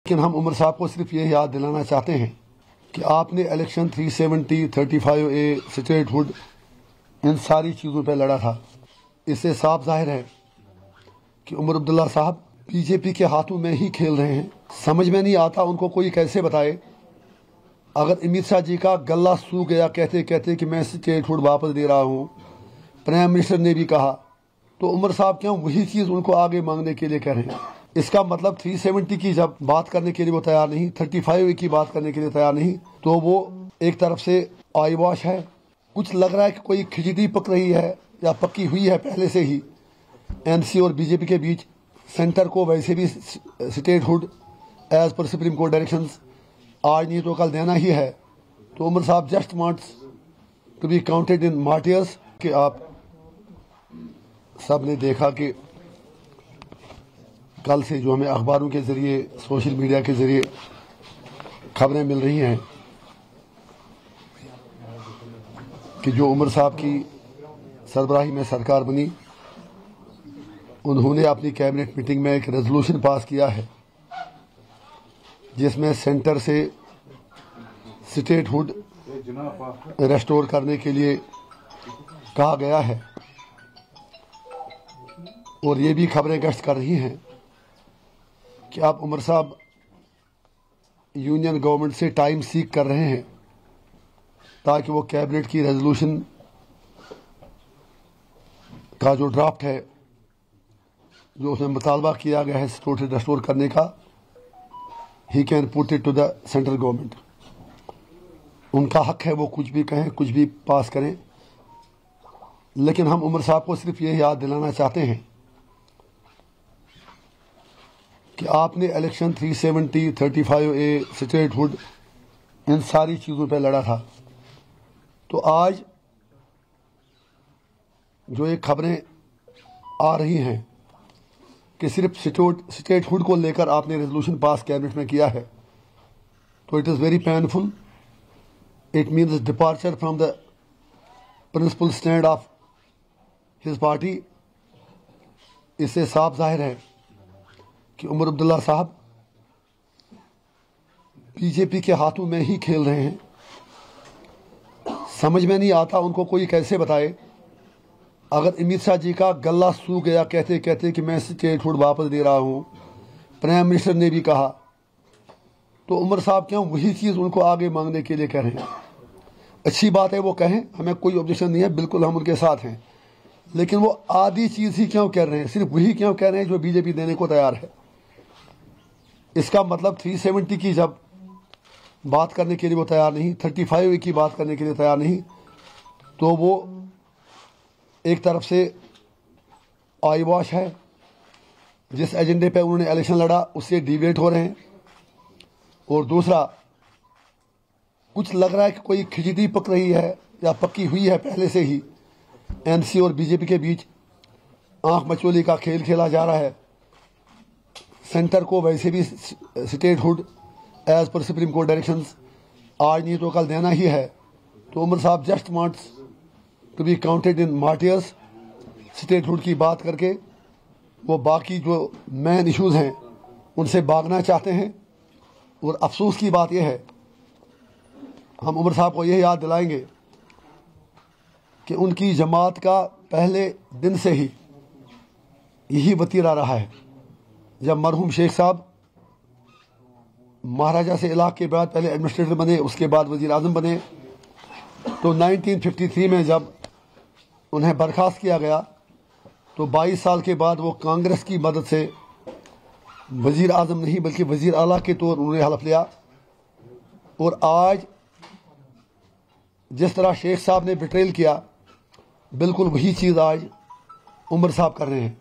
लेकिन हम उमर साहब को सिर्फ ये याद दिलाना चाहते हैं कि आपने इलेक्शन 370, 35A, स्टेटहुड, इन सारी चीज़ों पर लड़ा था। इससे साफ जाहिर है कि उमर अब्दुल्ला साहब बीजेपी के हाथों में ही खेल रहे हैं। समझ में नहीं आता उनको कोई कैसे बताए। अगर अमित शाह जी का गला सूख गया कहते कहते कि मैं स्टेटहुड वापस दे रहा हूँ, प्राइम मिनिस्टर ने भी कहा, तो उमर साहब क्यों वही चीज़ उनको आगे मांगने के लिए कह रहे हैं? इसका मतलब 370 की जब बात करने के लिए वो तैयार नहीं, 35A की बात करने के लिए तैयार नहीं, तो वो एक तरफ से आई वॉश है। कुछ लग रहा है कि कोई खिचड़ी पक रही है या पकी हुई है पहले से ही एनसी और बीजेपी के बीच। सेंटर को वैसे भी statehood as per Supreme Court directions आज नहीं तो कल देना ही है। तो उमर साहब just wants to be counted in martyrs. कि आप सब ने देखा कि कल से जो हमें अखबारों के ज़रिए, सोशल मीडिया के ज़रिए खबरें मिल रही हैं कि जो उमर साहब की सरबराही में सरकार बनी, उन्होंने अपनी कैबिनेट मीटिंग में एक रेजोल्यूशन पास किया है जिसमें सेंटर से स्टेटहुड रेस्टोर करने के लिए कहा गया है। और ये भी खबरें गश्त कर रही हैं कि आप उमर साहब यूनियन गवर्नमेंट से टाइम सीक कर रहे हैं ताकि वो कैबिनेट की रेजोल्यूशन का जो ड्राफ्ट है, जो उसमें मुतालबा किया गया है स्टेटहुड रेस्टोर करने का, he can put it to the central government. उनका हक है, वो कुछ भी कहें, कुछ भी पास करें। लेकिन हम उमर साहब को सिर्फ ये याद दिलाना चाहते हैं कि आपने इलेक्शन 370, 35A, स्टेटहुड, इन सारी चीज़ों पर लड़ा था। तो आज जो ये खबरें आ रही हैं कि सिर्फ स्टेटहुड को लेकर आपने रेजोल्यूशन पास कैबिनेट में किया है, तो it is very painful. It means departure from the principle stand of his party. इससे साफ जाहिर है कि उमर अब्दुल्ला साहब बीजेपी के हाथों में ही खेल रहे हैं। समझ में नहीं आता उनको कोई कैसे बताए। अगर अमित शाह जी का गला सूख गया कहते कहते कि मैं स्टेटहुड वापस दे रहा हूँ, प्राइम मिनिस्टर ने भी कहा, तो उमर साहब क्यों वही चीज़ उनको आगे मांगने के लिए कह रहे हैं? अच्छी बात है, वो कहें, हमें कोई ऑब्जेक्शन नहीं है, बिल्कुल हम उनके साथ हैं। लेकिन वो आधी चीज़ ही क्यों कह रहे हैं? सिर्फ वही क्यों कह रहे हैं जो बीजेपी देने को तैयार है? इसका मतलब 370 की जब बात करने के लिए वो तैयार नहीं, 35A की बात करने के लिए तैयार नहीं, तो वो एक तरफ से आई वॉश है। जिस एजेंडे पे उन्होंने इलेक्शन लड़ा उससे डिवेट हो रहे हैं। और दूसरा, कुछ लग रहा है कि कोई खिचड़ी पक रही है या पकी हुई है पहले से ही एनसी और बीजेपी के बीच। आंख मचोली का खेल खेला जा रहा है। सेंटर को वैसे भी statehood as per Supreme Court directions आज नहीं तो कल देना ही है। तो उमर साहब just wants to be counted in martyrs. Statehood की बात करके वो बाकी जो मेन इश्यूज हैं उनसे भागना चाहते हैं। और अफसोस की बात यह है, हम उमर साहब को यह याद दिलाएंगे कि उनकी जमात का पहले दिन से ही यही वतीरा रहा है। जब मरहूम शेख साहब महाराजा से इलाक़ के बाद पहले एडमिनिस्ट्रेटर बने, उसके बाद वज़ीर आज़म बने, तो 1953 में जब उन्हें बर्खास्त किया गया तो 22 साल के बाद वो कांग्रेस की मदद से वज़ीर आज़म नहीं बल्कि वज़ीर आला के तौर उन्होंने हलफ लिया। और आज जिस तरह शेख साहब ने बिट्रेल किया, बिल्कुल वही चीज़ आज उमर साहब कर रहे हैं।